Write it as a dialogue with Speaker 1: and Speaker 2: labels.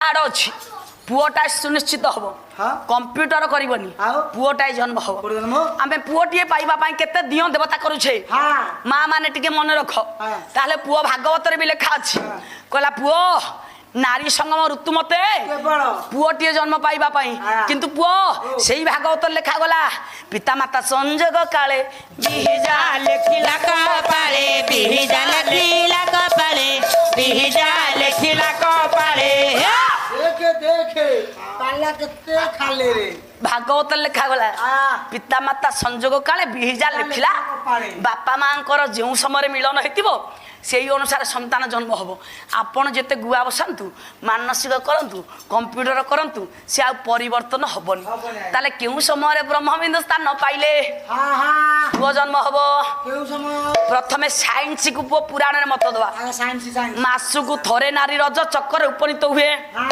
Speaker 1: आड़ अच्छी पुओटा सुनिश्चित हम कंप्यूटर करबनी पुओटा जन्म हम आम पुओटे पाइबा केते दियो देवता करुछे माँ माने टिके मन रख ताले पुओ भागवत भी लिखा अच्छी कहला पुओ नारी संगम ऋतु मते पुओटे जन्म पाइबा किंतु पुओ से भागवत लिखा गला पिता माता संजोग काले बिहिजा लेखिला कपाळे बिहिजा लेखिला कपाळे बिहिजा लेखिला कपाळे
Speaker 2: देखे पाला केते खाले रे
Speaker 1: भागवत लिखा गला पिता माता संजोग काले बिहिजा लेखिला बापा मां जो समय मिलन हेतिबो से अनुसार संतान जन्म हम आपण जिते गुआ बसातु मानसिक करूँ कंप्यूटर करूँ से आ परिवर्तन हेनी ताले क्यों समय ब्रह्मबिंदु स्थान पाइले पुओ जन्म हम प्रथमे साइंस को पुराण मत दवा मासकु थरे नारी रज चक्कर उपनीत हुए।